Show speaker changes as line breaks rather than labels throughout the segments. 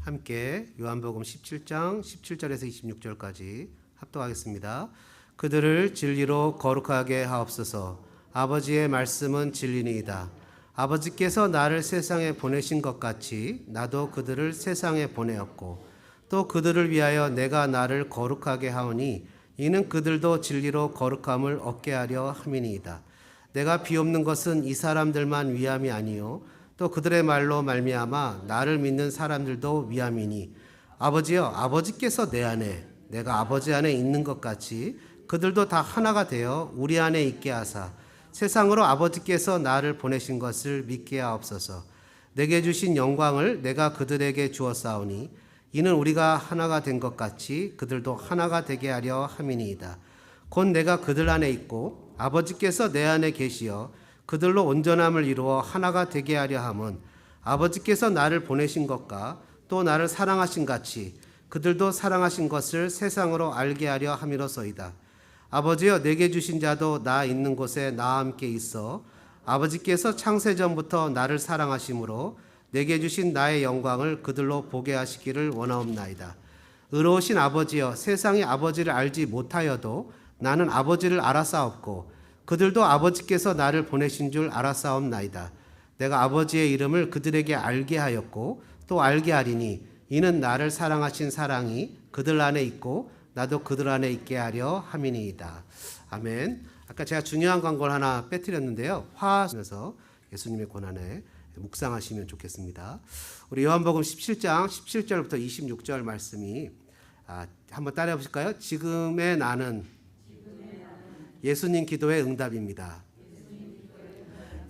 함께 요한복음 17장 17절에서 26절까지 합독하겠습니다. 그들을 진리로 거룩하게 하옵소서. 아버지의 말씀은 진리니이다. 아버지께서 나를 세상에 보내신 것 같이 나도 그들을 세상에 보내었고 또 그들을 위하여 내가 나를 거룩하게 하오니 이는 그들도 진리로 거룩함을 얻게 하려 함이니이다. 내가 비옵는 것은 이 사람들만 위함이 아니요 또 그들의 말로 말미암아 나를 믿는 사람들도 위함이니 아버지여, 아버지께서 내 안에 내가 아버지 안에 있는 것 같이 그들도 다 하나가 되어 우리 안에 있게 하사 세상으로 아버지께서 나를 보내신 것을 믿게 하옵소서. 내게 주신 영광을 내가 그들에게 주었사오니 이는 우리가 하나가 된 것 같이 그들도 하나가 되게 하려 함이니이다. 곧 내가 그들 안에 있고 아버지께서 내 안에 계시어 그들로 온전함을 이루어 하나가 되게 하려 함은 아버지께서 나를 보내신 것과 또 나를 사랑하신 같이 그들도 사랑하신 것을 세상으로 알게 하려 함이로소이다. 아버지여, 내게 주신 자도 나 있는 곳에 나와 함께 있어 아버지께서 창세전부터 나를 사랑하심으로 내게 주신 나의 영광을 그들로 보게 하시기를 원하옵나이다. 의로우신 아버지여, 세상이 아버지를 알지 못하여도 나는 아버지를 알았사옵고 그들도 아버지께서 나를 보내신 줄 알았사옵나이다. 내가 아버지의 이름을 그들에게 알게 하였고 또 알게 하리니 이는 나를 사랑하신 사랑이 그들 안에 있고 나도 그들 안에 있게 하려 함이니이다. 아멘. 아까 제가 중요한 광고를 하나 빼뜨렸는데요. 화하면서 예수님의 고난에 묵상하시면 좋겠습니다. 우리 요한복음 17장 17절부터 26절 말씀이 한번 따라해 보실까요? 지금의 나는 예수님 기도의 응답입니다.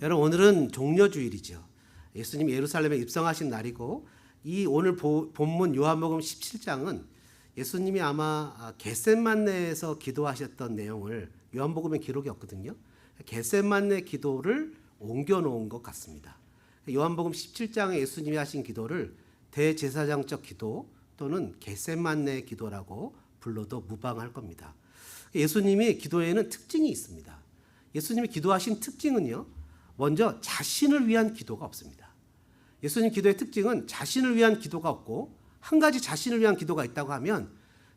여러분, 오늘은 종려주일이죠. 예수님이 예루살렘에 입성하신 날이고 이 오늘 본문 요한복음 17장은 예수님이 아마 겟셋만네에서 기도하셨던 내용을 요한복음에 기록이 없거든요. 겟셋만네 기도를 옮겨놓은 것 같습니다. 요한복음 17장에 예수님이 하신 기도를 대제사장적 기도 또는 겟셋만네 기도라고 불러도 무방할 겁니다. 예수님이 기도에는 특징이 있습니다. 예수님이 기도하신 특징은요, 먼저 자신을 위한 기도가 없습니다. 예수님 기도의 특징은 자신을 위한 기도가 없고 한 가지 자신을 위한 기도가 있다고 하면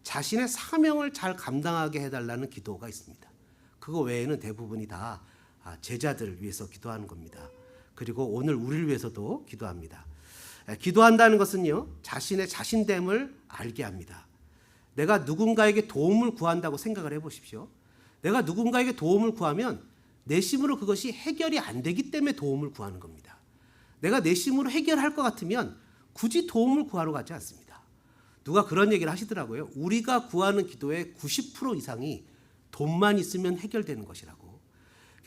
자신의 사명을 잘 감당하게 해달라는 기도가 있습니다. 그거 외에는 대부분이 다 제자들을 위해서 기도하는 겁니다. 그리고 오늘 우리를 위해서도 기도합니다. 기도한다는 것은요, 자신의 자신됨을 알게 합니다. 내가 누군가에게 도움을 구한다고 생각을 해보십시오. 내가 누군가에게 도움을 구하면 내심으로 그것이 해결이 안 되기 때문에 도움을 구하는 겁니다. 내가 내심으로 해결할 것 같으면 굳이 도움을 구하러 가지 않습니다. 누가 그런 얘기를 하시더라고요. 우리가 구하는 기도의 90% 이상이 돈만 있으면 해결되는 것이라고.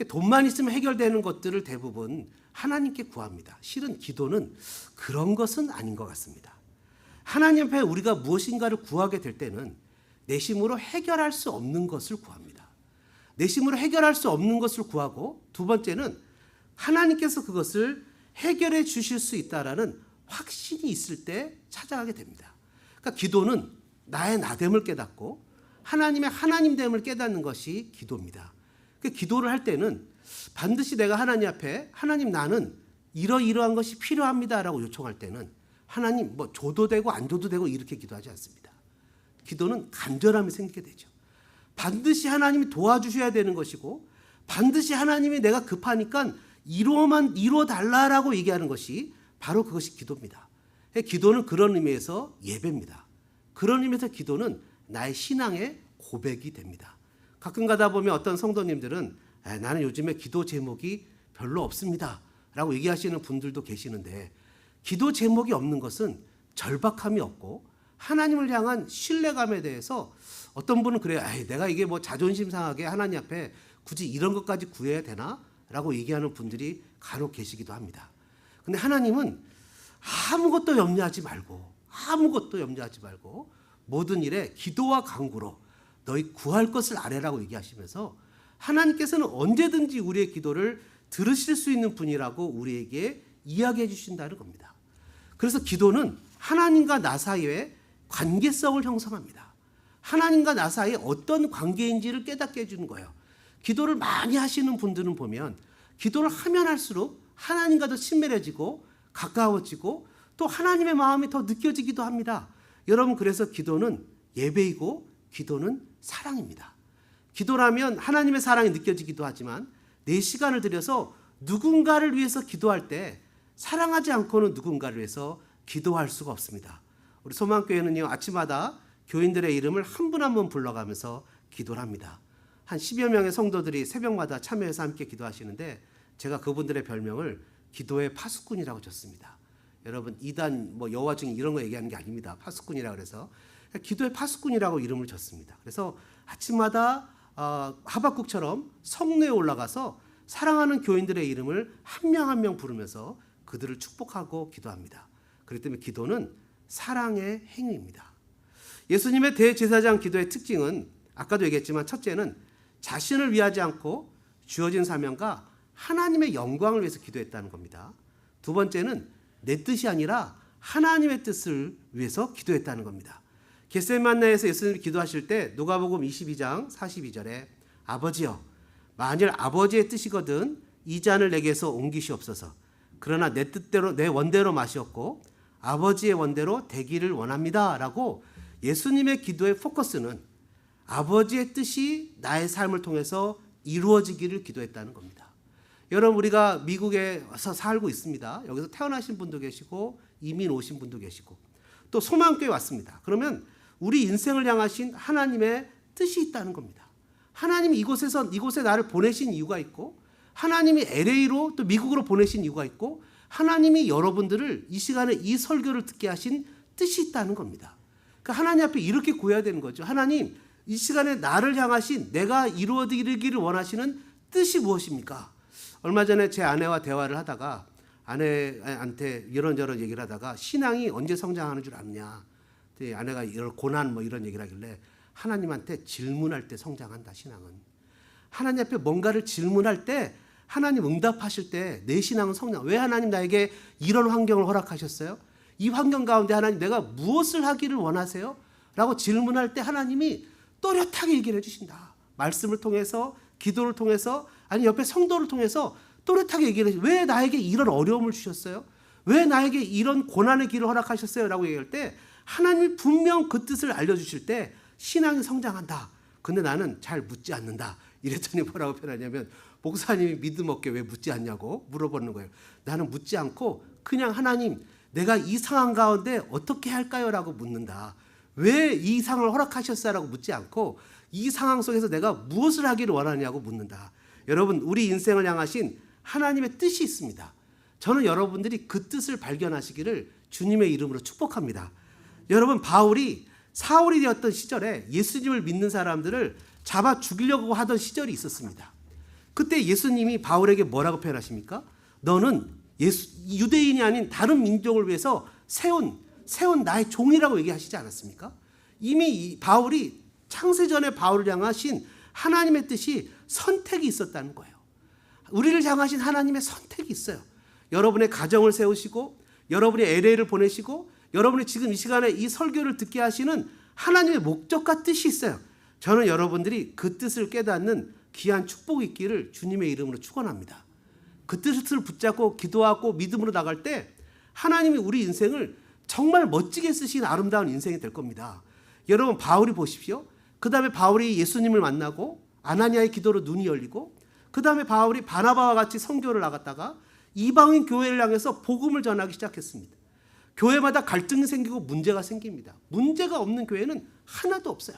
돈만 있으면 해결되는 것들을 대부분 하나님께 구합니다. 실은 기도는 그런 것은 아닌 것 같습니다. 하나님 앞에 우리가 무엇인가를 구하게 될 때는 내심으로 해결할 수 없는 것을 구합니다. 내심으로 해결할 수 없는 것을 구하고 두 번째는 하나님께서 그것을 해결해 주실 수 있다라는 확신이 있을 때 찾아가게 됩니다. 그러니까 기도는 나의 나됨을 깨닫고 하나님의 하나님됨을 깨닫는 것이 기도입니다. 기도를 할 때는 반드시 내가 하나님 앞에 하나님, 나는 이러이러한 것이 필요합니다라고 요청할 때는 하나님 줘도 되고 안 줘도 되고 이렇게 기도하지 않습니다. 기도는 간절함이 생기게 되죠. 반드시 하나님이 도와주셔야 되는 것이고 반드시 하나님이 내가 급하니까 이루어 달라라고 얘기하는 것이 바로 그것이 기도입니다. 기도는 그런 의미에서 예배입니다. 그런 의미에서 기도는 나의 신앙의 고백이 됩니다. 가끔 가다 보면 어떤 성도님들은 나는 요즘에 기도 제목이 별로 없습니다 라고 얘기하시는 분들도 계시는데 기도 제목이 없는 것은 절박함이 없고 하나님을 향한 신뢰감에 대해서 어떤 분은 그래요. 내가 이게 자존심 상하게 하나님 앞에 굳이 이런 것까지 구해야 되나? 라고 얘기하는 분들이 간혹 계시기도 합니다. 근데 하나님은 아무것도 염려하지 말고 모든 일에 기도와 간구로 너희 구할 것을 아뢰라고 얘기하시면서 하나님께서는 언제든지 우리의 기도를 들으실 수 있는 분이라고 우리에게 이야기해 주신다는 겁니다. 그래서 기도는 하나님과 나 사이의 관계성을 형성합니다. 하나님과 나 사이에 어떤 관계인지를 깨닫게 해주는 거예요. 기도를 많이 하시는 분들은 보면 기도를 하면 할수록 하나님과 더 친밀해지고 가까워지고 또 하나님의 마음이 더 느껴지기도 합니다. 여러분, 그래서 기도는 예배이고 기도는 사랑입니다. 기도라면 하나님의 사랑이 느껴지기도 하지만 내 시간을 들여서 누군가를 위해서 기도할 때 사랑하지 않고는 누군가를 위해서 기도할 수가 없습니다. 우리 소망교회는요, 아침마다 교인들의 이름을 한 분 한 분 불러가면서 기도를 합니다. 한 10여 명의 성도들이 새벽마다 참여해서 함께 기도하시는데 제가 그분들의 별명을 기도의 파수꾼이라고 줬습니다. 여러분, 이단 여호와 증인 이런 거 얘기하는 게 아닙니다. 파수꾼이라고 그래서 기도의 파수꾼이라고 이름을 줬습니다. 그래서 아침마다 하박국처럼 성내에 올라가서 사랑하는 교인들의 이름을 한 명 한 명 부르면서 그들을 축복하고 기도합니다. 그렇기 때문에 기도는 사랑의 행위입니다. 예수님의 대제사장 기도의 특징은 아까도 얘기했지만 첫째는 자신을 위하지 않고 주어진 사명과 하나님의 영광을 위해서 기도했다는 겁니다. 두 번째는 내 뜻이 아니라 하나님의 뜻을 위해서 기도했다는 겁니다. 겟세마네에서 예수님이 기도하실 때 누가복음 22장 42절에 아버지여, 만일 아버지의 뜻이거든 이 잔을 내게서 옮기시옵소서. 그러나 내 뜻대로 내 원대로 마시옵고 아버지의 원대로 되기를 원합니다. 라고 예수님의 기도의 포커스는 아버지의 뜻이 나의 삶을 통해서 이루어지기를 기도했다는 겁니다. 여러분, 우리가 미국에서 살고 있습니다. 여기서 태어나신 분도 계시고 이민 오신 분도 계시고 또 소망교회 왔습니다. 그러면 우리 인생을 향하신 하나님의 뜻이 있다는 겁니다. 하나님이 이곳에 나를 보내신 이유가 있고 하나님이 LA로 또 미국으로 보내신 이유가 있고 하나님이 여러분들을 이 시간에 이 설교를 듣게 하신 뜻이 있다는 겁니다. 그러니까 하나님 앞에 이렇게 구해야 되는 거죠. 하나님, 이 시간에 나를 향하신 내가 이루어지기를 원하시는 뜻이 무엇입니까? 얼마 전에 제 아내와 대화를 하다가 아내한테 이런저런 얘기를 하다가 신앙이 언제 성장하는 줄 아느냐. 아내가 이런 고난 이런 얘기를 하길래 하나님한테 질문할 때 성장한다, 신앙은. 하나님 앞에 뭔가를 질문할 때 하나님 응답하실 때 내 신앙은 성장. 왜 하나님 나에게 이런 환경을 허락하셨어요? 이 환경 가운데 하나님 내가 무엇을 하기를 원하세요? 라고 질문할 때 하나님이 또렷하게 얘기를 해주신다. 말씀을 통해서, 기도를 통해서, 아니 옆에 성도를 통해서 또렷하게 얘기를 해주신다. 왜 나에게 이런 어려움을 주셨어요? 왜 나에게 이런 고난의 길을 허락하셨어요? 라고 얘기할 때 하나님이 분명 그 뜻을 알려주실 때 신앙이 성장한다. 근데 나는 잘 묻지 않는다. 이랬더니 뭐라고 표현하냐면 목사님이 믿음 없게 왜 묻지 않냐고 물어보는 거예요. 나는 묻지 않고 그냥 하나님, 내가 이 상황 가운데 어떻게 할까요? 라고 묻는다. 왜 이 상황을 허락하셨어요? 라고 묻지 않고 이 상황 속에서 내가 무엇을 하기를 원하냐고 묻는다. 여러분, 우리 인생을 향하신 하나님의 뜻이 있습니다. 저는 여러분들이 그 뜻을 발견하시기를 주님의 이름으로 축복합니다. 여러분, 바울이 사울이 되었던 시절에 예수님을 믿는 사람들을 잡아 죽이려고 하던 시절이 있었습니다. 그때 예수님이 바울에게 뭐라고 표현하십니까? 너는 유대인이 아닌 다른 민족을 위해서 세운 나의 종이라고 얘기하시지 않았습니까? 이미 바울이 창세전에 바울을 향하신 하나님의 뜻이 선택이 있었다는 거예요. 우리를 향하신 하나님의 선택이 있어요. 여러분의 가정을 세우시고 여러분이 LA를 보내시고 여러분이 지금 이 시간에 이 설교를 듣게 하시는 하나님의 목적과 뜻이 있어요. 저는 여러분들이 그 뜻을 깨닫는 귀한 축복이 있기를 주님의 이름으로 축원합니다. 그 뜻을 붙잡고 기도하고 믿음으로 나갈 때 하나님이 우리 인생을 정말 멋지게 쓰신 아름다운 인생이 될 겁니다. 여러분, 바울이 보십시오. 그 다음에 바울이 예수님을 만나고 아나니아의 기도로 눈이 열리고 그 다음에 바울이 바나바와 같이 선교를 나갔다가 이방인 교회를 향해서 복음을 전하기 시작했습니다. 교회마다 갈등이 생기고 문제가 생깁니다. 문제가 없는 교회는 하나도 없어요.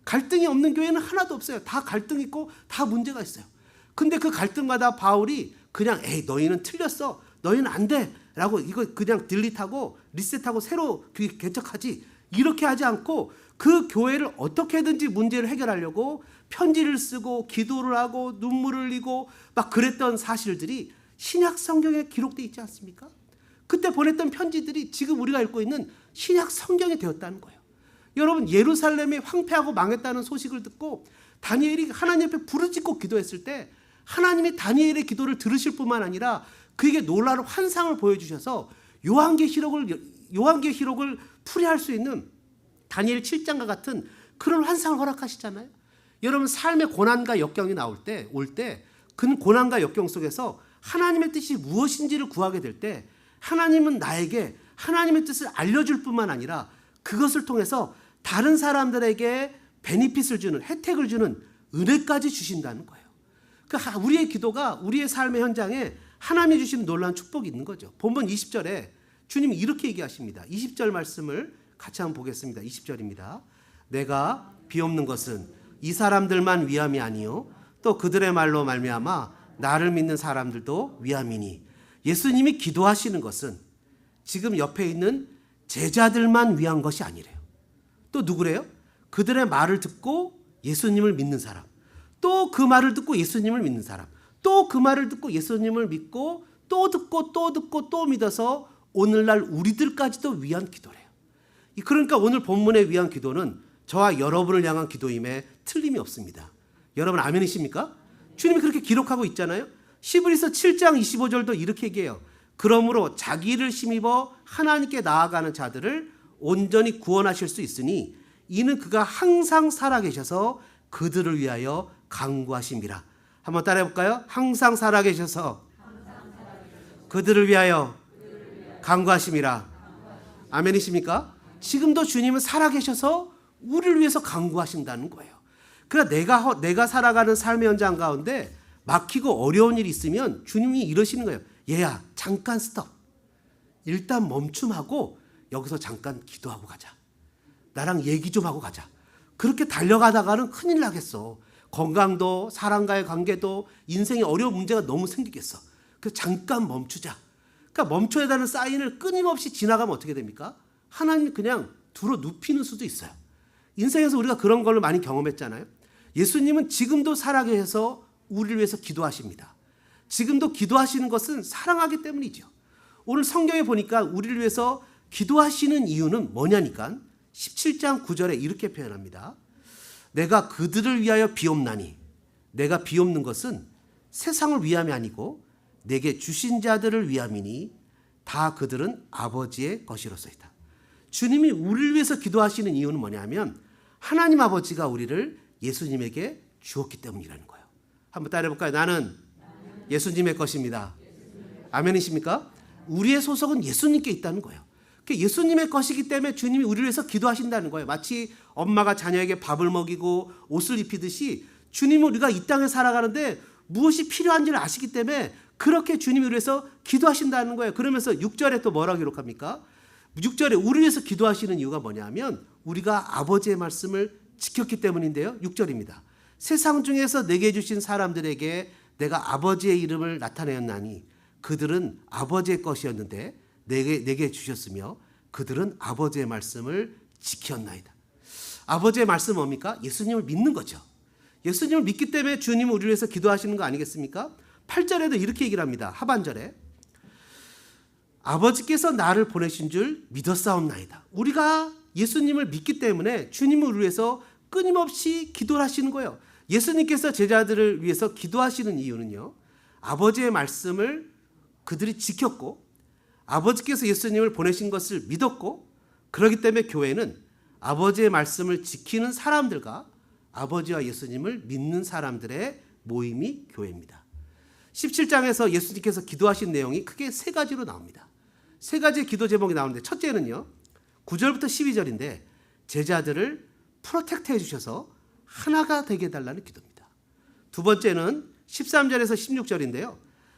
갈등이 없는 교회는 하나도 없어요. 다 갈등 있고 다 문제가 있어요. 근데 그 갈등마다 바울이 그냥 너희는 틀렸어. 너희는 안 돼. 라고 이거 그냥 딜리트하고 리셋하고 새로 개척하지. 이렇게 하지 않고 그 교회를 어떻게든지 문제를 해결하려고 편지를 쓰고 기도를 하고 눈물을 흘리고 막 그랬던 사실들이 신약 성경에 기록되어 있지 않습니까? 그때 보냈던 편지들이 지금 우리가 읽고 있는 신약 성경이 되었다는 거예요. 여러분, 예루살렘이 황폐하고 망했다는 소식을 듣고 다니엘이 하나님 앞에 부르짖고 기도했을 때 하나님이 다니엘의 기도를 들으실 뿐만 아니라 그에게 놀라운 환상을 보여주셔서 요한계시록을 풀이할 수 있는 다니엘 7장과 같은 그런 환상을 허락하시잖아요. 여러분, 삶의 고난과 역경이 올 때 그 고난과 역경 속에서 하나님의 뜻이 무엇인지를 구하게 될 때 하나님은 나에게 하나님의 뜻을 알려줄 뿐만 아니라 그것을 통해서 다른 사람들에게 베니핏을 주는, 혜택을 주는 은혜까지 주신다는 거예요. 그러니까 우리의 기도가 우리의 삶의 현장에 하나님이 주시는 놀라운 축복이 있는 거죠. 본문 20절에 주님이 이렇게 얘기하십니다. 20절 말씀을 같이 한번 보겠습니다. 20절입니다. 내가 비옵는 것은 이 사람들만 위함이 아니요 또 그들의 말로 말미암아 나를 믿는 사람들도 위함이니. 예수님이 기도하시는 것은 지금 옆에 있는 제자들만 위한 것이 아니래요. 또 누구래요? 그들의 말을 듣고 예수님을 믿는 사람, 또 그 말을 듣고 예수님을 믿는 사람, 또 그 말을 듣고 예수님을 믿고 또 듣고 또 듣고 또 믿어서 오늘날 우리들까지도 위한 기도래요. 그러니까 오늘 본문에 위한 기도는 저와 여러분을 향한 기도임에 틀림이 없습니다. 여러분 아멘이십니까? 주님이 그렇게 기록하고 있잖아요. 히브리서 7장 25절도 이렇게 얘기해요. 그러므로 자기를 힘입어 하나님께 나아가는 자들을 온전히 구원하실 수 있으니 이는 그가 항상 살아계셔서 그들을 위하여 간구하심이라. 한번 따라해 볼까요? 항상 살아계셔서 그들을 위하여 간구하심이라. 아멘이십니까? 지금도 주님은 살아계셔서 우리를 위해서 간구하신다는 거예요. 그러니까 내가 살아가는 삶의 현장 가운데 막히고 어려운 일이 있으면 주님이 이러시는 거예요. 얘야, 잠깐 스톱. 일단 멈춤하고 여기서 잠깐 기도하고 가자. 나랑 얘기 좀 하고 가자. 그렇게 달려가다가는 큰일 나겠어. 건강도 사람과의 관계도 인생에 어려운 문제가 너무 생기겠어. 그래서 잠깐 멈추자. 그러니까 멈춰야 되는 사인을 끊임없이 지나가면 어떻게 됩니까? 하나님 그냥 두루 눕히는 수도 있어요. 인생에서 우리가 그런 걸로 많이 경험했잖아요. 예수님은 지금도 살아계셔서 우리를 위해서 기도하십니다. 지금도 기도하시는 것은 사랑하기 때문이죠. 오늘 성경에 보니까 우리를 위해서 기도하시는 이유는 뭐냐니까 17장 9절에 이렇게 표현합니다. 내가 그들을 위하여 비옵나니. 내가 비옵는 것은 세상을 위함이 아니고 내게 주신 자들을 위함이니 다 그들은 아버지의 것이로소이다. 주님이 우리를 위해서 기도하시는 이유는 뭐냐면 하나님 아버지가 우리를 예수님에게 주었기 때문이라는 거예요. 한번 따라해 볼까요? 나는 예수님의 것입니다. 아멘이십니까? 우리의 소속은 예수님께 있다는 거예요. 예수님의 것이기 때문에 주님이 우리를 위해서 기도하신다는 거예요. 마치 엄마가 자녀에게 밥을 먹이고 옷을 입히듯이 주님은 우리가 이 땅에 살아가는데 무엇이 필요한지를 아시기 때문에 그렇게 주님이 우리를 위해서 기도하신다는 거예요. 그러면서 6절에 또 뭐라고 기록합니까? 6절에 우리를 위해서 기도하시는 이유가 뭐냐면 우리가 아버지의 말씀을 지켰기 때문인데요. 6절입니다. 세상 중에서 내게 주신 사람들에게 내가 아버지의 이름을 나타내었나니 그들은 아버지의 것이었는데 내게 주셨으며 그들은 아버지의 말씀을 지켰나이다. 아버지의 말씀은 뭡니까? 예수님을 믿는 거죠. 예수님을 믿기 때문에 주님은 우리를 위해서 기도하시는 거 아니겠습니까? 8절에도 이렇게 얘기를 합니다. 하반절에 아버지께서 나를 보내신 줄 믿었사옵나이다. 우리가 예수님을 믿기 때문에 주님을 우리를 위해서 끊임없이 기도를 하시는 거예요. 예수님께서 제자들을 위해서 기도하시는 이유는요. 아버지의 말씀을 그들이 지켰고 아버지께서 예수님을 보내신 것을 믿었고 그렇기 때문에 교회는 아버지의 말씀을 지키는 사람들과 아버지와 예수님을 믿는 사람들의 모임이 교회입니다. 17장에서 예수님께서 기도하신 내용이 크게 세 가지로 나옵니다. 세 가지의 기도 제목이 나오는데 첫째는요. 9절부터 12절인데 제자들을 프로텍트 해주셔서 하나가 되게 해달라는 기도입니다. 두 번째는 13절에서 16절인데요.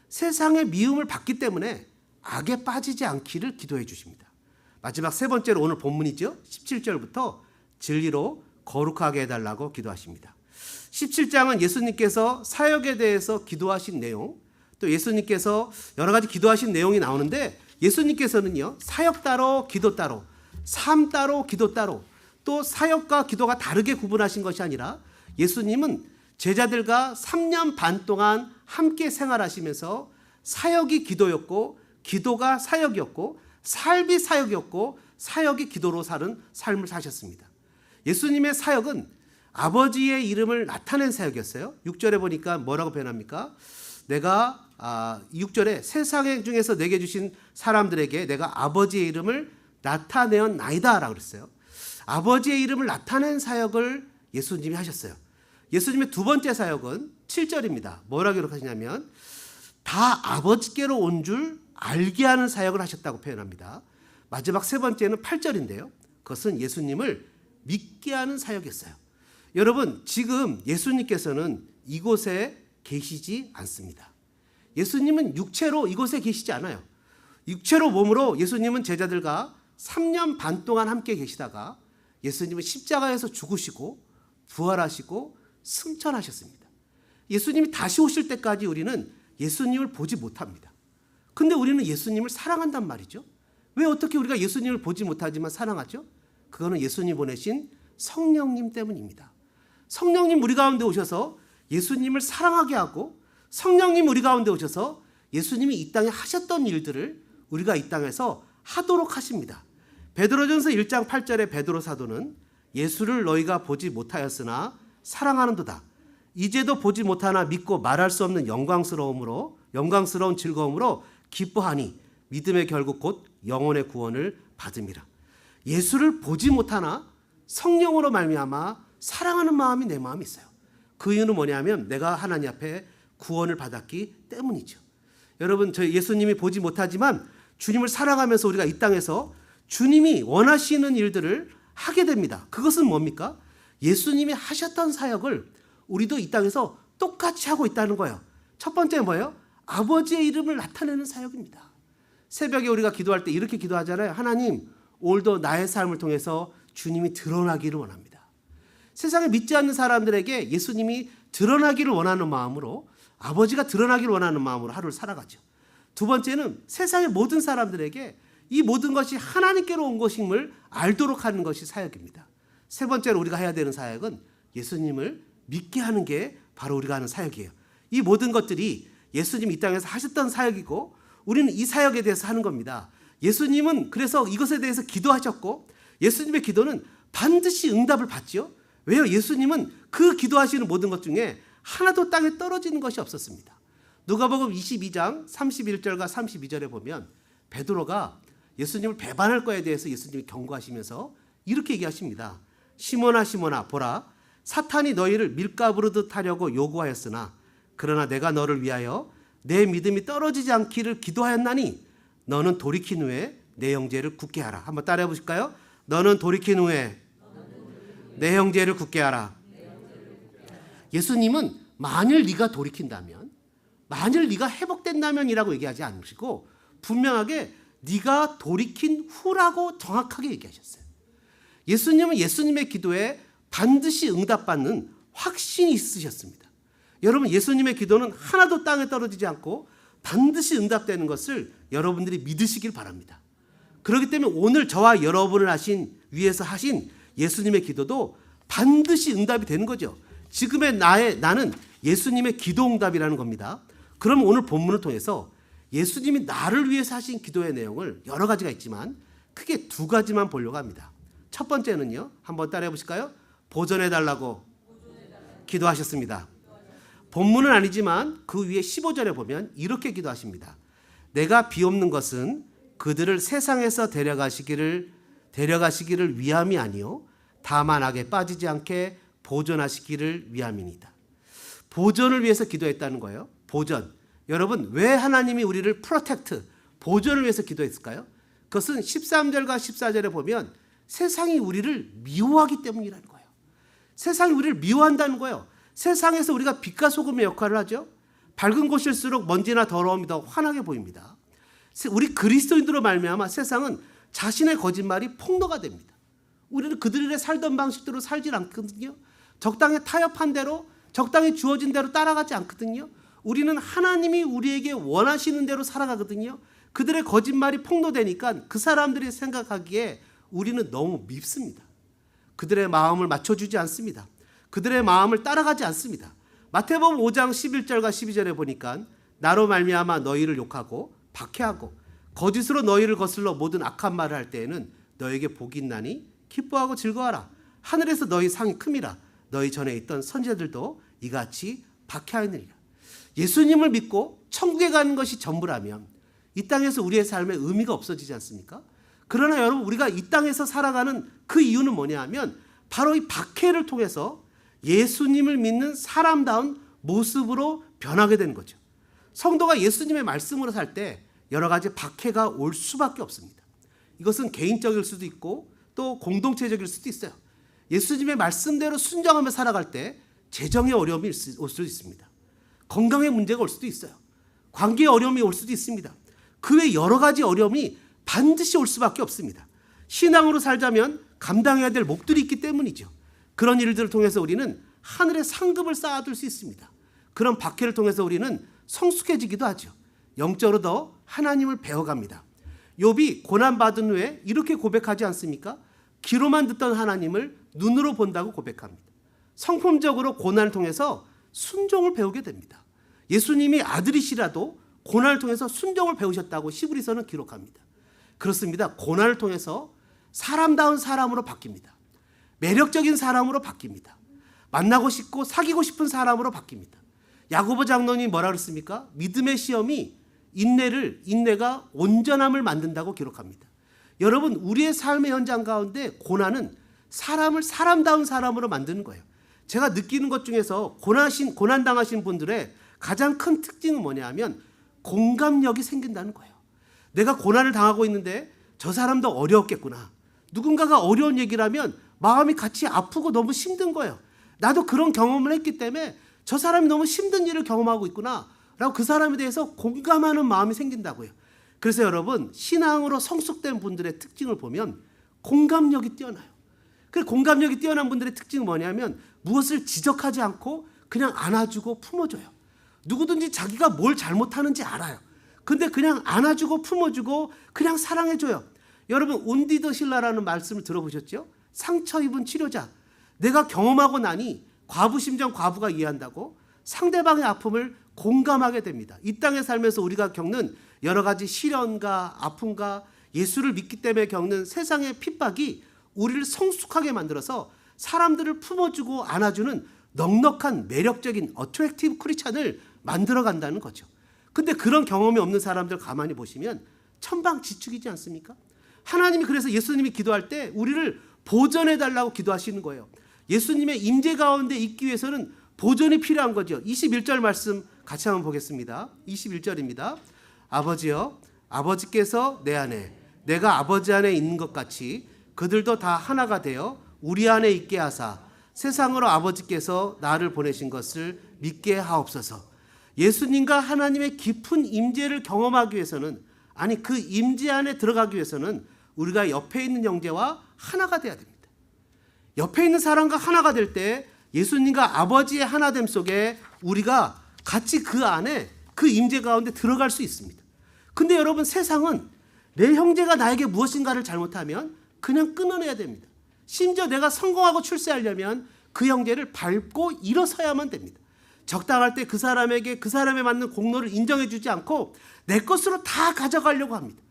세상의 미움을 받기 때문에 악에 빠지지 않기를 기도해 주십니다. 마지막 세 번째로 오늘 본문이죠. 17절부터 진리로 거룩하게 해달라고 기도하십니다. 17장은 예수님께서 사역에 대해서 기도하신 내용, 또 예수님께서 여러 가지 기도하신 내용이 나오는데 예수님께서는요. 사역 따로 기도 따로 삶 따로 기도 따로 또 사역과 기도가 다르게 구분하신 것이 아니라 예수님은 제자들과 3년 반 동안 함께 생활하시면서 사역이 기도였고 기도가 사역이었고 삶이 사역이었고 사역이 기도로 사는 삶을 사셨습니다. 예수님의 사역은 아버지의 이름을 나타낸 사역이었어요. 6절에 보니까 뭐라고 표현합니까? 내가 6절에 세상 중에서 내게 주신 사람들에게 내가 아버지의 이름을 나타내었나이다 라고 그랬어요. 아버지의 이름을 나타낸 사역을 예수님이 하셨어요. 예수님의 두 번째 사역은 7절입니다. 뭐라고 기록하시냐면 다 아버지께로 온 줄 알게 하는 사역을 하셨다고 표현합니다. 마지막 세 번째는 8절인데요. 그것은 예수님을 믿게 하는 사역이었어요. 여러분, 지금 예수님께서는 이곳에 계시지 않습니다. 예수님은 육체로 이곳에 계시지 않아요. 육체로 몸으로 예수님은 제자들과 3년 반 동안 함께 계시다가 예수님은 십자가에서 죽으시고 부활하시고 승천하셨습니다. 예수님이 다시 오실 때까지 우리는 예수님을 보지 못합니다. 근데 우리는 예수님을 사랑한단 말이죠. 왜 어떻게 우리가 예수님을 보지 못하지만 사랑하죠? 그거는 예수님 보내신 성령님 때문입니다. 성령님 우리 가운데 오셔서 예수님을 사랑하게 하고 성령님 우리 가운데 오셔서 예수님이 이 땅에 하셨던 일들을 우리가 이 땅에서 하도록 하십니다. 베드로전서 1장 8절에 베드로 사도는 예수를 너희가 보지 못하였으나 사랑하는도다. 이제도 보지 못하나 믿고 말할 수 없는 영광스러운 즐거움으로 기뻐하니 믿음의 결국 곧 영혼의 구원을 받음이라. 예수를 보지 못하나 성령으로 말미암아 사랑하는 마음이 내 마음에 있어요. 그 이유는 뭐냐면 내가 하나님 앞에 구원을 받았기 때문이죠. 여러분, 저희 예수님이 보지 못하지만 주님을 사랑하면서 우리가 이 땅에서 주님이 원하시는 일들을 하게 됩니다. 그것은 뭡니까? 예수님이 하셨던 사역을 우리도 이 땅에서 똑같이 하고 있다는 거예요. 첫 번째는 뭐예요? 아버지의 이름을 나타내는 사역입니다. 새벽에 우리가 기도할 때 이렇게 기도하잖아요. 하나님, 오늘도 나의 삶을 통해서 주님이 드러나기를 원합니다. 세상에 믿지 않는 사람들에게 예수님이 드러나기를 원하는 마음으로, 아버지가 드러나기를 원하는 마음으로 하루를 살아가죠. 두 번째는 세상의 모든 사람들에게 이 모든 것이 하나님께로 온 것임을 알도록 하는 것이 사역입니다. 세 번째로 우리가 해야 되는 사역은 예수님을 믿게 하는 게 바로 우리가 하는 사역이에요. 이 모든 것들이 예수님이 이 땅에서 하셨던 사역이고 우리는 이 사역에 대해서 하는 겁니다. 예수님은 그래서 이것에 대해서 기도하셨고 예수님의 기도는 반드시 응답을 받죠. 왜요? 예수님은 그 기도하시는 모든 것 중에 하나도 땅에 떨어지는 것이 없었습니다. 누가복음 22장 31절과 32절에 보면 베드로가 예수님을 배반할 거에 대해서 예수님이 경고하시면서 이렇게 얘기하십니다. 시몬아 시몬아 보라, 사탄이 너희를 밀가부르듯 하려고 요구하였으나 그러나 내가 너를 위하여 내 믿음이 떨어지지 않기를 기도하였나니 너는 돌이킨 후에 내 형제를 굳게 하라. 한번 따라해 보실까요? 너는 돌이킨 후에 내 형제를 굳게 하라. 예수님은 만일 네가 돌이킨다면, 만일 네가 회복된다면이라고 얘기하지 않으시고 분명하게 네가 돌이킨 후라고 정확하게 얘기하셨어요. 예수님은 예수님의 기도에 반드시 응답받는 확신이 있으셨습니다. 여러분, 예수님의 기도는 하나도 땅에 떨어지지 않고 반드시 응답되는 것을 여러분들이 믿으시길 바랍니다. 그렇기 때문에 오늘 저와 여러분을 위해서 하신 예수님의 기도도 반드시 응답이 되는 거죠. 지금의 나는 예수님의 기도 응답이라는 겁니다. 그럼 오늘 본문을 통해서 예수님이 나를 위해서 하신 기도의 내용을 여러 가지가 있지만 크게 두 가지만 보려고 합니다. 첫 번째는요, 한번 따라해 보실까요? 보존해달라고 기도하셨습니다. 본문은 아니지만 그 위에 15절에 보면 이렇게 기도하십니다. 내가 비옵는 것은 그들을 세상에서 데려가시기를 위함이 아니요 다만 악에 빠지지 않게 보존하시기를 위함이니이다. 보존을 위해서 기도했다는 거예요. 보존. 여러분, 왜 하나님이 우리를 보존을 위해서 기도했을까요? 그것은 13절과 14절에 보면 세상이 우리를 미워하기 때문이라는 거예요. 세상이 우리를 미워한다는 거예요. 세상에서 우리가 빛과 소금의 역할을 하죠. 밝은 곳일수록 먼지나 더러움이 더 환하게 보입니다. 우리 그리스도인으로 말미암아 세상은 자신의 거짓말이 폭로가 됩니다. 우리는 그들의 살던 방식대로 살질 않거든요. 적당히 타협한 대로, 적당히 주어진 대로 따라가지 않거든요. 우리는 하나님이 우리에게 원하시는 대로 살아가거든요. 그들의 거짓말이 폭로되니까 그 사람들이 생각하기에 우리는 너무 밉습니다. 그들의 마음을 맞춰주지 않습니다. 그들의 마음을 따라가지 않습니다. 마태복음 5장 11절과 12절에 보니까 나로 말미암아 너희를 욕하고 박해하고 거짓으로 너희를 거슬러 모든 악한 말을 할 때에는 너에게 복이 있나니 기뻐하고 즐거워하라. 하늘에서 너희 상이 큼이라. 너희 전에 있던 선지자들도 이같이 박해하느니라. 예수님을 믿고 천국에 가는 것이 전부라면 이 땅에서 우리의 삶에 의미가 없어지지 않습니까? 그러나 여러분, 우리가 이 땅에서 살아가는 그 이유는 뭐냐 하면 바로 이 박해를 통해서 예수님을 믿는 사람다운 모습으로 변하게 되는 거죠. 성도가 예수님의 말씀으로 살 때 여러 가지 박해가 올 수밖에 없습니다. 이것은 개인적일 수도 있고 또 공동체적일 수도 있어요. 예수님의 말씀대로 순종하며 살아갈 때 재정의 어려움이 올 수도 있습니다. 건강의 문제가 올 수도 있어요. 관계의 어려움이 올 수도 있습니다. 그 외 여러 가지 어려움이 반드시 올 수밖에 없습니다. 신앙으로 살자면 감당해야 될 몫들이 있기 때문이죠. 그런 일들을 통해서 우리는 하늘의 상급을 쌓아둘 수 있습니다. 그런 박해를 통해서 우리는 성숙해지기도 하죠. 영적으로 더 하나님을 배워갑니다. 욥이 고난받은 후에 이렇게 고백하지 않습니까? 귀로만 듣던 하나님을 눈으로 본다고 고백합니다. 성품적으로 고난을 통해서 순종을 배우게 됩니다. 예수님이 아들이시라도 고난을 통해서 순종을 배우셨다고 시브리서는 기록합니다. 그렇습니다. 고난을 통해서 사람다운 사람으로 바뀝니다. 매력적인 사람으로 바뀝니다. 만나고 싶고 사귀고 싶은 사람으로 바뀝니다. 야고보 장로님이 뭐라 그랬습니까? 믿음의 시험이 인내가 온전함을 만든다고 기록합니다. 여러분, 우리의 삶의 현장 가운데 고난은 사람을 사람다운 사람으로 만드는 거예요. 제가 느끼는 것 중에서 고난당하신 분들의 가장 큰 특징은 뭐냐 하면 공감력이 생긴다는 거예요. 내가 고난을 당하고 있는데 저 사람도 어려웠겠구나. 누군가가 어려운 얘기를 하면 마음이 같이 아프고 너무 힘든 거예요. 나도 그런 경험을 했기 때문에 저 사람이 너무 힘든 일을 경험하고 있구나 라고 그 사람에 대해서 공감하는 마음이 생긴다고요. 그래서 여러분, 신앙으로 성숙된 분들의 특징을 보면 공감력이 뛰어나요. 그 공감력이 뛰어난 분들의 특징은 뭐냐면 무엇을 지적하지 않고 그냥 안아주고 품어줘요. 누구든지 자기가 뭘 잘못하는지 알아요. 근데 그냥 안아주고 품어주고 그냥 사랑해줘요. 여러분, 운디더 실라라는 말씀을 들어보셨죠? 상처 입은 치료자. 내가 경험하고 나니 과부심정 과부가 이해한다고 상대방의 아픔을 공감하게 됩니다. 이 땅에 살면서 우리가 겪는 여러 가지 시련과 아픔과 예수를 믿기 때문에 겪는 세상의 핍박이 우리를 성숙하게 만들어서 사람들을 품어주고 안아주는 넉넉한 매력적인 어트랙티브 크리스찬을 만들어간다는 거죠. 근데 그런 경험이 없는 사람들 가만히 보시면 천방지축이지 않습니까? 하나님이 그래서 예수님이 기도할 때 우리를 보존해달라고 기도하시는 거예요. 예수님의 임재 가운데 있기 위해서는 보존이 필요한 거죠. 21절 말씀 같이 한번 보겠습니다. 21절입니다. 아버지여, 아버지께서 내 안에, 내가 아버지 안에 있는 것 같이 그들도 다 하나가 되어 우리 안에 있게 하사 세상으로 아버지께서 나를 보내신 것을 믿게 하옵소서. 예수님과 하나님의 깊은 임재를 경험하기 위해서는, 아니 그 임재 안에 들어가기 위해서는 우리가 옆에 있는 형제와 하나가 돼야 됩니다. 옆에 있는 사람과 하나가 될 때 예수님과 아버지의 하나됨 속에 우리가 같이 그 안에 그 임재 가운데 들어갈 수 있습니다. 근데 여러분, 세상은 내 형제가 나에게 무엇인가를 잘못하면 그냥 끊어내야 됩니다. 심지어 내가 성공하고 출세하려면 그 형제를 밟고 일어서야만 됩니다. 적당할 때 그 사람에게 그 사람에 맞는 공로를 인정해 주지 않고 내 것으로 다 가져가려고 합니다.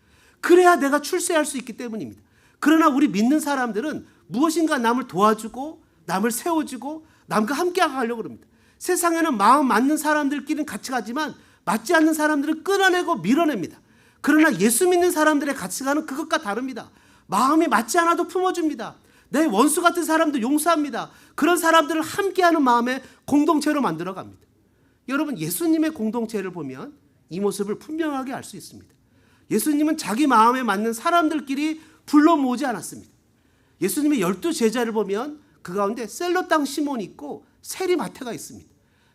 그래야 내가 출세할 수 있기 때문입니다. 그러나 우리 믿는 사람들은 무엇인가 남을 도와주고 남을 세워주고 남과 함께 가려고 합니다. 세상에는 마음 맞는 사람들끼리는 같이 가지만 맞지 않는 사람들은 끊어내고 밀어냅니다. 그러나 예수 믿는 사람들의 가치관은 그것과 다릅니다. 마음이 맞지 않아도 품어줍니다. 내 원수 같은 사람도 용서합니다. 그런 사람들을 함께하는 마음의 공동체로 만들어갑니다. 여러분, 예수님의 공동체를 보면 이 모습을 분명하게 알 수 있습니다. 예수님은 자기 마음에 맞는 사람들끼리 불러 모으지 않았습니다. 예수님의 12제자를 보면 그 가운데 셀로 땅 시몬이 있고 세리 마태가 있습니다.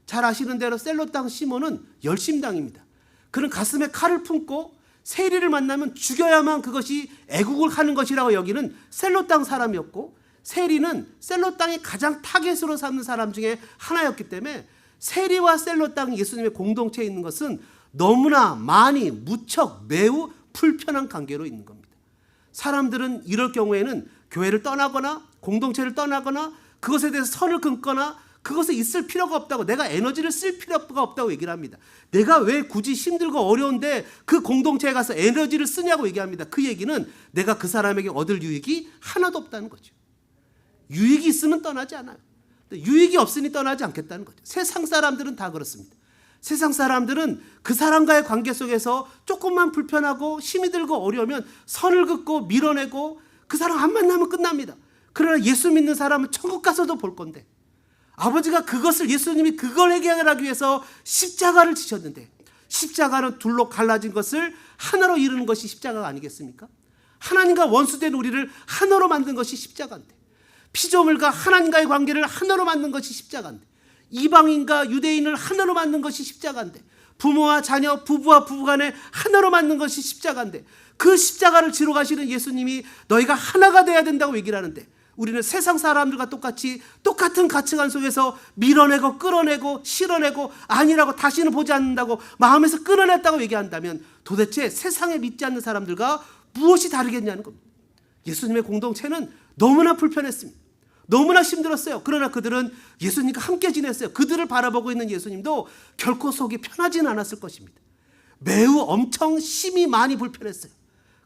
잘 아시는 대로 셀로 땅 시몬은 열심당입니다. 그는 가슴에 칼을 품고 세리를 만나면 죽여야만 그것이 애국을 하는 것이라고 여기는 셀로 땅 사람이었고, 세리는 셀로 땅이 가장 타겟으로 삼는 사람 중에 하나였기 때문에 세리와 셀로 땅 예수님의 공동체에 있는 것은 너무나 많이 무척 매우 불편한 관계로 있는 겁니다. 사람들은 이럴 경우에는 교회를 떠나거나 공동체를 떠나거나 그것에 대해서 선을 긋거나 그것에 있을 필요가 없다고, 내가 에너지를 쓸 필요가 없다고 얘기를 합니다. 내가 왜 굳이 힘들고 어려운데 그 공동체에 가서 에너지를 쓰냐고 얘기합니다. 그 얘기는 내가 그 사람에게 얻을 유익이 하나도 없다는 거죠. 유익이 있으면 떠나지 않아요. 유익이 없으니 떠나지 않겠다는 거죠. 세상 사람들은 다 그렇습니다. 세상 사람들은 그 사람과의 관계 속에서 조금만 불편하고 힘이 들고 어려우면 선을 긋고 밀어내고 그 사람 안 만나면 끝납니다. 그러나 예수 믿는 사람은 천국 가서도 볼 건데, 아버지가 그것을, 예수님이 그걸 해결하기 위해서 십자가를 지셨는데, 십자가는 둘로 갈라진 것을 하나로 이루는 것이 십자가가 아니겠습니까? 하나님과 원수된 우리를 하나로 만든 것이 십자가인데, 피조물과 하나님과의 관계를 하나로 만든 것이 십자가인데, 이방인과 유대인을 하나로 만든 것이 십자가인데, 부모와 자녀, 부부와 부부간에 하나로 만든 것이 십자가인데, 그 십자가를 지러 가시는 예수님이 너희가 하나가 돼야 된다고 얘기를 하는데, 우리는 세상 사람들과 똑같이 똑같은 가치관 속에서 밀어내고 끌어내고 실어내고 아니라고 다시는 보지 않는다고 마음에서 끌어냈다고 얘기한다면 도대체 세상에 믿지 않는 사람들과 무엇이 다르겠냐는 겁니다. 예수님의 공동체는 너무나 불편했습니다. 너무나 힘들었어요. 그러나 그들은 예수님과 함께 지냈어요. 그들을 바라보고 있는 예수님도 결코 속이 편하지는 않았을 것입니다. 매우 엄청 심히 많이 불편했어요.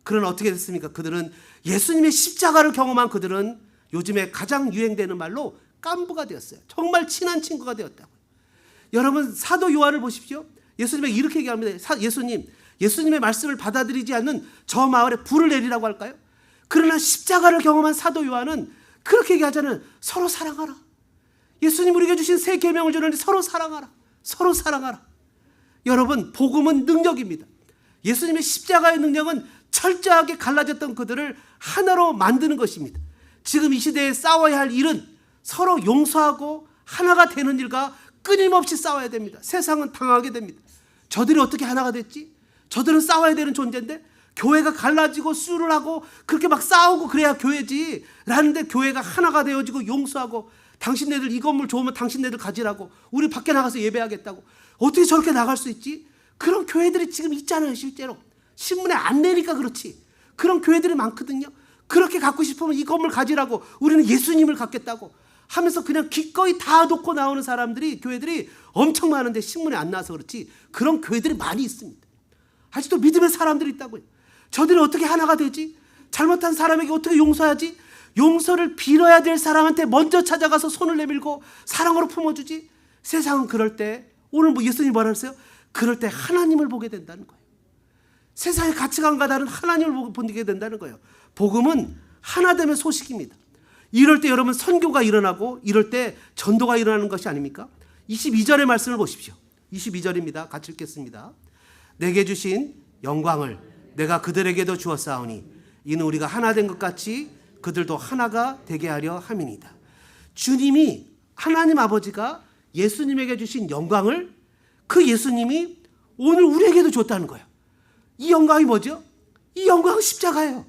그러나 어떻게 됐습니까? 그들은 예수님의 십자가를 경험한 그들은 요즘에 가장 유행되는 말로 깐부가 되었어요. 정말 친한 친구가 되었다고요. 여러분, 사도 요한을 보십시오. 예수님이 이렇게 얘기합니다. 예수님의 말씀을 받아들이지 않는 저 마을에 불을 내리라고 할까요? 그러나 십자가를 경험한 사도 요한은 그렇게 얘기하잖아요. 서로 사랑하라. 예수님 우리에게 주신 새 계명을 주는데 서로 사랑하라. 서로 사랑하라. 여러분, 복음은 능력입니다. 예수님의 십자가의 능력은 철저하게 갈라졌던 그들을 하나로 만드는 것입니다. 지금 이 시대에 싸워야 할 일은 서로 용서하고 하나가 되는 일과 끊임없이 싸워야 됩니다. 세상은 당하게 됩니다. 저들이 어떻게 하나가 됐지? 저들은 싸워야 되는 존재인데 교회가 갈라지고 수를 하고 그렇게 막 싸우고 그래야 교회지 라는데 교회가 하나가 되어지고 용서하고 당신네들 이 건물 좋으면 당신네들 가지라고 우리 밖에 나가서 예배하겠다고 어떻게 저렇게 나갈 수 있지? 그런 교회들이 지금 있잖아요. 실제로 신문에 안 내니까 그렇지. 그런 교회들이 많거든요. 그렇게 갖고 싶으면 이 건물 가지라고 우리는 예수님을 갖겠다고 하면서 그냥 기꺼이 다 놓고 나오는 사람들이 교회들이 엄청 많은데 신문에 안 나와서 그렇지 그런 교회들이 많이 있습니다. 아직도 믿음의 사람들이 있다고요. 저들이 어떻게 하나가 되지? 잘못한 사람에게 어떻게 용서하지? 용서를 빌어야 될 사람한테 먼저 찾아가서 손을 내밀고 사랑으로 품어주지? 세상은 그럴 때 오늘 뭐 예수님이 뭐라 했어요? 그럴 때 하나님을 보게 된다는 거예요. 세상의 가치관과 다른 하나님을 보게 된다는 거예요. 복음은 하나됨의 소식입니다. 이럴 때 여러분 선교가 일어나고 이럴 때 전도가 일어나는 것이 아닙니까? 22절의 말씀을 보십시오. 22절입니다. 같이 읽겠습니다. 내게 주신 영광을 내가 그들에게도 주었사오니 이는 우리가 하나 된 것 같이 그들도 하나가 되게 하려 함이니이다. 주님이 하나님 아버지가 예수님에게 주신 영광을 그 예수님이 오늘 우리에게도 줬다는 거예요. 이 영광이 뭐죠? 이 영광은 십자가예요.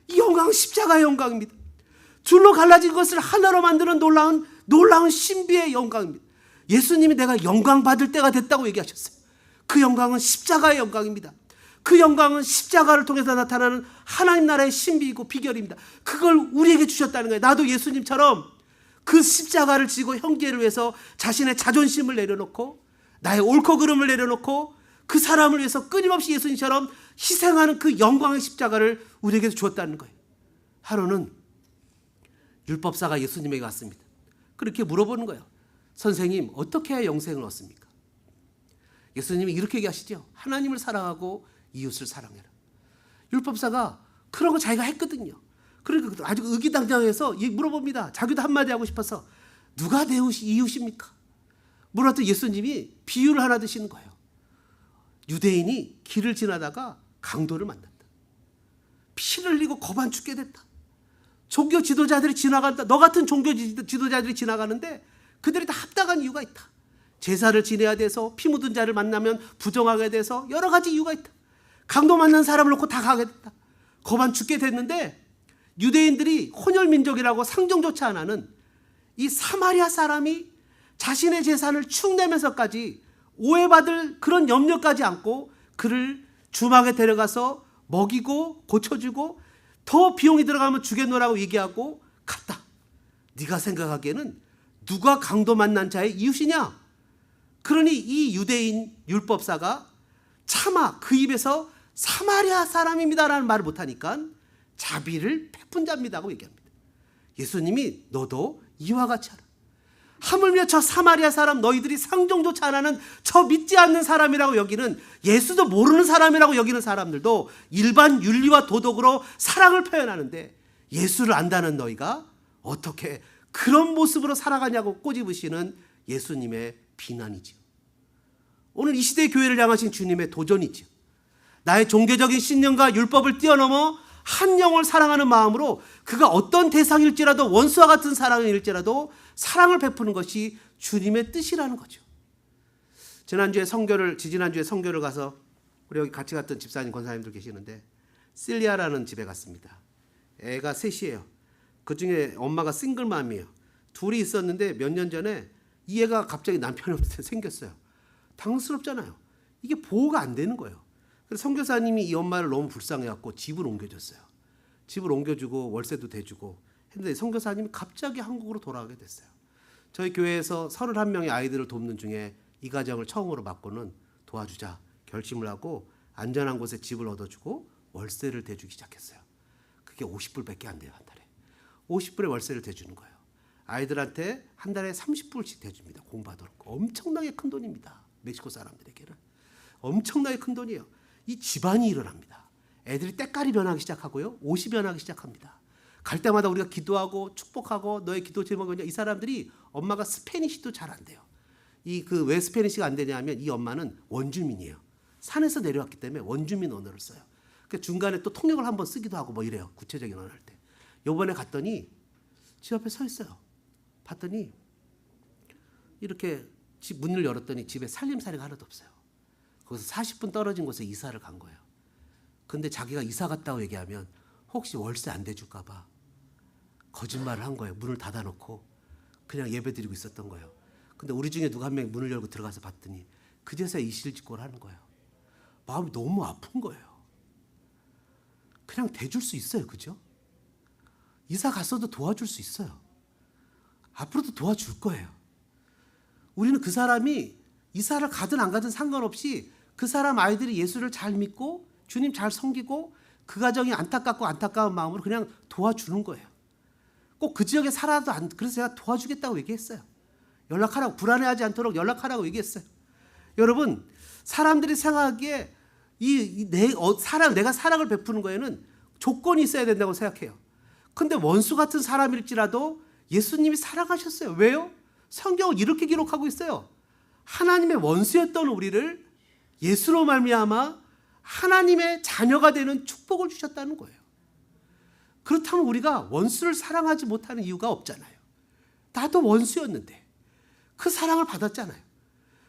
이 영광은 십자가의 영광입니다. 둘로 갈라진 것을 하나로 만드는 놀라운 신비의 영광입니다. 예수님이 내가 영광 받을 때가 됐다고 얘기하셨어요. 그 영광은 십자가의 영광입니다. 그 영광은 십자가를 통해서 나타나는 하나님 나라의 신비이고 비결입니다. 그걸 우리에게 주셨다는 거예요. 나도 예수님처럼 그 십자가를 지고 형제를 위해서 자신의 자존심을 내려놓고 나의 옳고 그름을 내려놓고 그 사람을 위해서 끊임없이 예수님처럼 희생하는 그 영광의 십자가를 우리에게 주었다는 거예요. 하루는 율법사가 예수님에게 왔습니다. 그렇게 물어보는 거예요. 선생님, 어떻게 해야 영생을 얻습니까? 예수님이 이렇게 얘기하시죠. 하나님을 사랑하고 이웃을 사랑해라. 율법사가 그런 거 자기가 했거든요. 그러니까 아주 의기당장해서 물어봅니다. 자기도 한마디 하고 싶어서 누가 내 이웃입니까? 물었더니 예수님이 비유를 하나 드시는 거예요. 유대인이 길을 지나다가 강도를 만난다. 피를 흘리고 거반 죽게 됐다. 종교 지도자들이 지나간다. 너 같은 종교 지도자들이 지나가는데 그들이 다 합당한 이유가 있다. 제사를 지내야 돼서 피 묻은 자를 만나면 부정하게 돼서 여러 가지 이유가 있다. 강도 만난 사람을 놓고 다 가게 됐다. 거반 죽게 됐는데 유대인들이 혼혈민족이라고 상종조차 안 하는 이 사마리아 사람이 자신의 재산을 축내면서까지 오해받을 그런 염려까지 안고 그를 주막에 데려가서 먹이고 고쳐주고 더 비용이 들어가면 주겠노라고 얘기하고 갔다. 네가 생각하기에는 누가 강도 만난 자의 이웃이냐? 그러니 이 유대인 율법사가 차마 그 입에서 사마리아 사람입니다라는 말을 못하니까 자비를 베푼 자입니다고 얘기합니다. 예수님이 너도 이와 같이 하라. 하물며 저 사마리아 사람 너희들이 상종조차 안 하는 저 믿지 않는 사람이라고 여기는 예수도 모르는 사람이라고 여기는 사람들도 일반 윤리와 도덕으로 사랑을 표현하는데 예수를 안다는 너희가 어떻게 그런 모습으로 살아가냐고 꼬집으시는 예수님의 비난이죠. 오늘 이 시대의 교회를 향하신 주님의 도전이죠. 나의 종교적인 신념과 율법을 뛰어넘어 한 영을 사랑하는 마음으로 그가 어떤 대상일지라도 원수와 같은 사랑일지라도 사랑을 베푸는 것이 주님의 뜻이라는 거죠. 지지난주에 선교를 가서 우리 여기 같이 갔던 집사님 권사님들 계시는데 실리아라는 집에 갔습니다. 애가 셋이에요. 그중에 엄마가 싱글맘이에요. 둘이 있었는데 몇 년 전에 이 애가 갑자기 남편이 없을 때 생겼어요. 당스럽잖아요. 이게 보호가 안 되는 거예요. 그래서 선교사님이 이 엄마를 너무 불쌍해갖고 집을 옮겨줬어요. 집을 옮겨주고 월세도 대주고 했는데 선교사님이 갑자기 한국으로 돌아가게 됐어요. 저희 교회에서 31명의 아이들을 돕는 중에 이 가정을 처음으로 맡고는 도와주자 결심을 하고 안전한 곳에 집을 얻어주고 월세를 대주기 시작했어요. 그게 50불밖에 안 돼요, 한 달에. 50불에 월세를 대주는 거예요. 아이들한테 한 달에 30불씩 대줍니다. 공부하도록. 엄청나게 큰 돈입니다. 멕시코 사람들에게는. 엄청나게 큰 돈이에요. 이 집안이 일어납니다. 애들이 때깔이 변하기 시작하고요. 옷이 변하기 시작합니다. 갈 때마다 우리가 기도하고 축복하고 너의 기도 제목이 뭐냐. 이 사람들이 엄마가 스페니쉬도 잘 안 돼요. 왜 스페니쉬가 안 되냐 하면 이 엄마는 원주민이에요. 산에서 내려왔기 때문에 원주민 언어를 써요. 그러니까 중간에 또 통역을 한번 쓰기도 하고 뭐 이래요. 구체적인 언어를 할 때. 요번에 갔더니 집 앞에 서 있어요. 봤더니 이렇게 집 문을 열었더니 집에 살림살이가 하나도 없어요. 거기서 40분 떨어진 곳에 이사를 간 거예요. 근데 자기가 이사 갔다고 얘기하면 혹시 월세 안 대줄까 봐 거짓말을 한 거예요. 문을 닫아놓고 그냥 예배드리고 있었던 거예요. 근데 우리 중에 누가 한 명이 문을 열고 들어가서 봤더니 그제서야 이실직고를 하는 거예요. 마음이 너무 아픈 거예요. 그냥 대줄 수 있어요. 그죠? 이사 갔어도 도와줄 수 있어요. 앞으로도 도와줄 거예요. 우리는 그 사람이 이사를 가든 안 가든 상관없이 그 사람 아이들이 예수를 잘 믿고 주님 잘 섬기고 그 가정이 안타까운 마음으로 그냥 도와주는 거예요. 꼭 그 지역에 살아도 그래서 제가 도와주겠다고 얘기했어요. 연락하라고, 불안해하지 않도록 연락하라고 얘기했어요. 여러분, 사람들이 생각하기에 내가 사랑을 베푸는 거에는 조건이 있어야 된다고 생각해요. 근데 원수 같은 사람일지라도 예수님이 사랑하셨어요. 왜요? 성경을 이렇게 기록하고 있어요. 하나님의 원수였던 우리를 예수로 말미암아 하나님의 자녀가 되는 축복을 주셨다는 거예요. 그렇다면 우리가 원수를 사랑하지 못하는 이유가 없잖아요. 나도 원수였는데 그 사랑을 받았잖아요.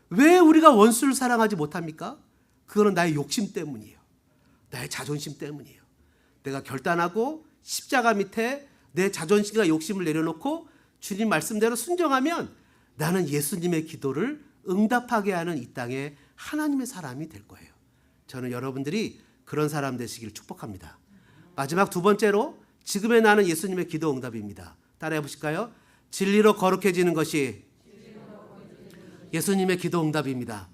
왜 우리가 원수를 사랑하지 못합니까? 그거는 나의 욕심 때문이에요. 나의 자존심 때문이에요. 내가 결단하고 십자가 밑에 내 자존심과 욕심을 내려놓고 주님 말씀대로 순종하면 나는 예수님의 기도를 응답하게 하는 이 땅에 하나님의 사람이 될 거예요. 저는 여러분들이 그런 사람 되시길 축복합니다. 마지막 두 번째로 지금의 나는 예수님의 기도 응답입니다. 따라해 보실까요? 진리로 거룩해지는 것이 예수님의 기도 응답입니다.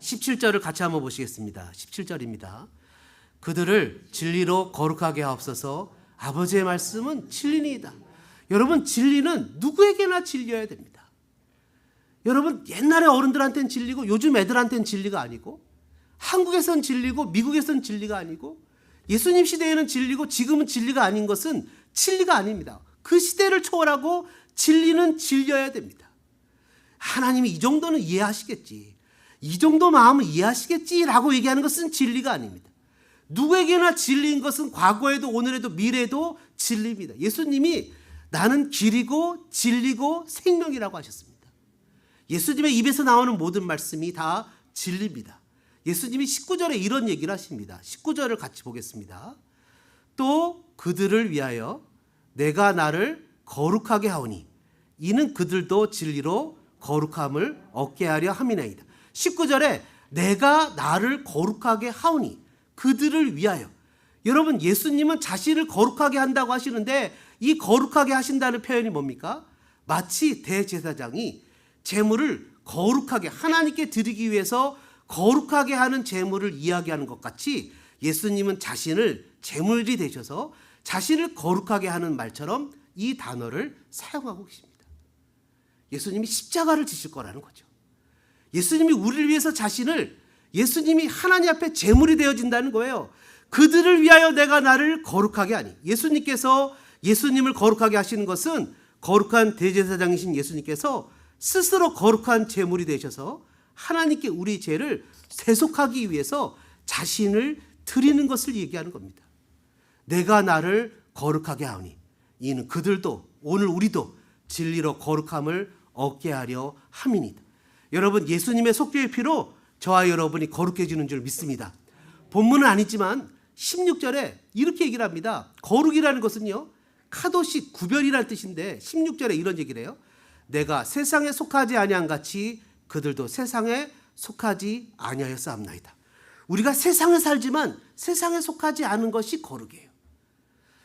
17절을 같이 한번 보시겠습니다. 17절입니다. 그들을 진리로 거룩하게 하옵소서. 아버지의 말씀은 진리니이다. 여러분, 진리는 누구에게나 진리여야 됩니다. 여러분, 옛날에 어른들한테는 진리고 요즘 애들한테는 진리가 아니고 한국에선 진리고 미국에선 진리가 아니고 예수님 시대에는 진리고 지금은 진리가 아닌 것은 진리가 아닙니다. 그 시대를 초월하고 진리는 진리여야 됩니다. 하나님이 이 정도는 이해하시겠지, 이 정도 마음은 이해하시겠지라고 얘기하는 것은 진리가 아닙니다. 누구에게나 진리인 것은 과거에도 오늘에도 미래에도 진리입니다. 예수님이 나는 길이고 진리고 생명이라고 하셨습니다. 예수님의 입에서 나오는 모든 말씀이 다 진리입니다. 예수님이 19절에 이런 얘기를 하십니다. 19절을 같이 보겠습니다. 또 그들을 위하여 내가 나를 거룩하게 하오니 이는 그들도 진리로 거룩함을 얻게 하려 함이나이다. 19절에 내가 나를 거룩하게 하오니 그들을 위하여. 여러분, 예수님은 자신을 거룩하게 한다고 하시는데 이 거룩하게 하신다는 표현이 뭡니까? 마치 대제사장이 제물을 거룩하게 하나님께 드리기 위해서 거룩하게 하는 제물을 이야기하는 것 같이 예수님은 자신을 제물이 되셔서 자신을 거룩하게 하는 말처럼 이 단어를 사용하고 계십니다. 예수님이 십자가를 지실 거라는 거죠. 예수님이 우리를 위해서 예수님이 하나님 앞에 제물이 되어진다는 거예요. 그들을 위하여 내가 나를 거룩하게 하니. 예수님께서 예수님을 거룩하게 하시는 것은 거룩한 대제사장이신 예수님께서 스스로 거룩한 제물이 되셔서 하나님께 우리 죄를 세속하기 위해서 자신을 드리는 것을 얘기하는 겁니다. 내가 나를 거룩하게 하오니 이는 그들도 오늘 우리도 진리로 거룩함을 얻게 하려 함이니이다. 여러분, 예수님의 속죄의 피로 저와 여러분이 거룩해지는 줄 믿습니다. 본문은 아니지만 16절에 이렇게 얘기를 합니다. 거룩이라는 것은요, 카도시 구별이라는 뜻인데 16절에 이런 얘기를 해요. 내가 세상에 속하지 아니한 같이 그들도 세상에 속하지 아니하였사옵나이다. 우리가 세상에 살지만 세상에 속하지 않은 것이 거룩이에요.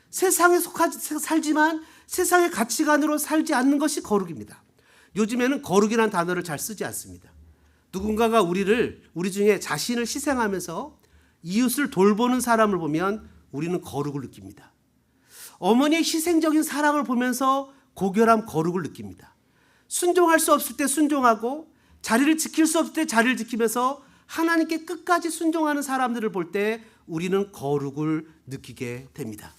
세상에 살지만 세상의 가치관으로 살지 않는 것이 거룩입니다. 요즘에는 거룩이라는 단어를 잘 쓰지 않습니다. 누군가가 우리 중에 자신을 희생하면서 이웃을 돌보는 사람을 보면 우리는 거룩을 느낍니다. 어머니의 희생적인 사랑을 보면서 고결함, 거룩을 느낍니다. 순종할 수 없을 때 순종하고 자리를 지킬 수 없을 때 자리를 지키면서 하나님께 끝까지 순종하는 사람들을 볼 때 우리는 거룩을 느끼게 됩니다.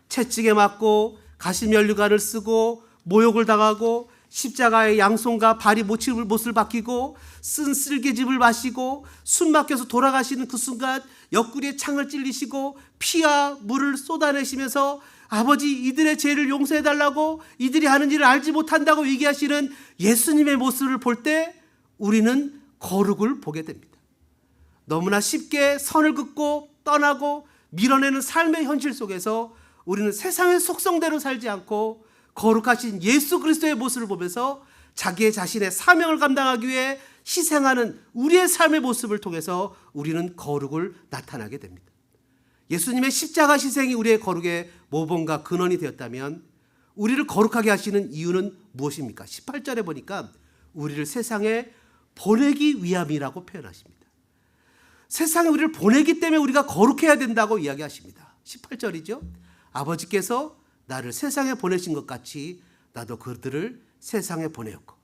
채찍에 맞고 가시면류관을 쓰고 모욕을 당하고 십자가의 양손과 발이 못을 박히고 쓴 쓸개즙을 마시고 숨 막혀서 돌아가시는 그 순간 옆구리에 창을 찔리시고 피와 물을 쏟아내시면서 아버지 이들의 죄를 용서해달라고 이들이 하는 일을 알지 못한다고 얘기하시는 예수님의 모습을 볼 때 우리는 거룩을 보게 됩니다. 너무나 쉽게 선을 긋고 떠나고 밀어내는 삶의 현실 속에서 우리는 세상의 속성대로 살지 않고 거룩하신 예수 그리스도의 모습을 보면서 자기의 자신의 사명을 감당하기 위해 희생하는 우리의 삶의 모습을 통해서 우리는 거룩을 나타나게 됩니다. 예수님의 십자가 희생이 우리의 거룩의 모범과 근원이 되었다면 우리를 거룩하게 하시는 이유는 무엇입니까? 18절에 보니까 우리를 세상에 보내기 위함이라고 표현하십니다. 세상에 우리를 보내기 때문에 우리가 거룩해야 된다고 이야기하십니다. 18절이죠. 아버지께서 나를 세상에 보내신 것 같이 나도 그들을 세상에 보내었고,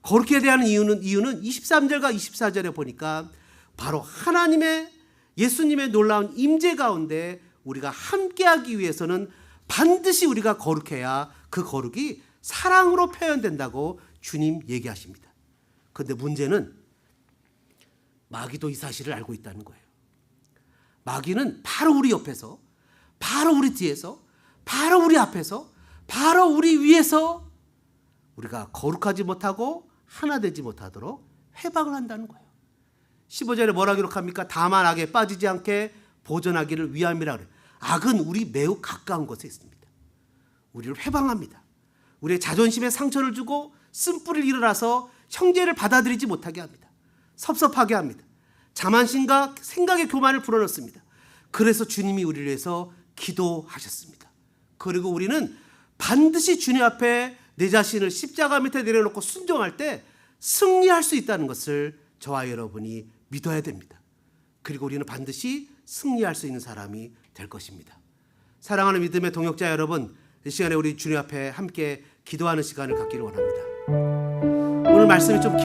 거룩해야 되는 이유는 23절과 24절에 보니까 바로 하나님의 예수님의 놀라운 임재 가운데 우리가 함께하기 위해서는 반드시 우리가 거룩해야 그 거룩이 사랑으로 표현된다고 주님 얘기하십니다. 그런데 문제는 마귀도 이 사실을 알고 있다는 거예요. 마귀는 바로 우리 옆에서, 바로 우리 뒤에서, 바로 우리 앞에서, 바로 우리 위에서 우리가 거룩하지 못하고 하나 되지 못하도록 회방을 한다는 거예요. 15절에 뭐라 기록합니까? 다만 악에 빠지지 않게 보존하기를 위함이라 그래요. 악은 우리 매우 가까운 곳에 있습니다. 우리를 회방합니다. 우리의 자존심에 상처를 주고 쓴뿌리를 일어나서 형제를 받아들이지 못하게 합니다. 섭섭하게 합니다. 자만심과 생각의 교만을 불어넣습니다. 그래서 주님이 우리를 위해서 기도하셨습니다. 그리고 우리는 반드시 주님 앞에 내 자신을 십자가 밑에 내려놓고 순종할 때 승리할 수 있다는 것을 저와 여러분이 믿어야 됩니다. 그리고 우리는 반드시 승리할 수 있는 사람이 될 것입니다. 사랑하는 믿음의 동역자 여러분, 이 시간에 우리 주님 앞에 함께 기도하는 시간을 갖기를 원합니다. 오늘 말씀이 좀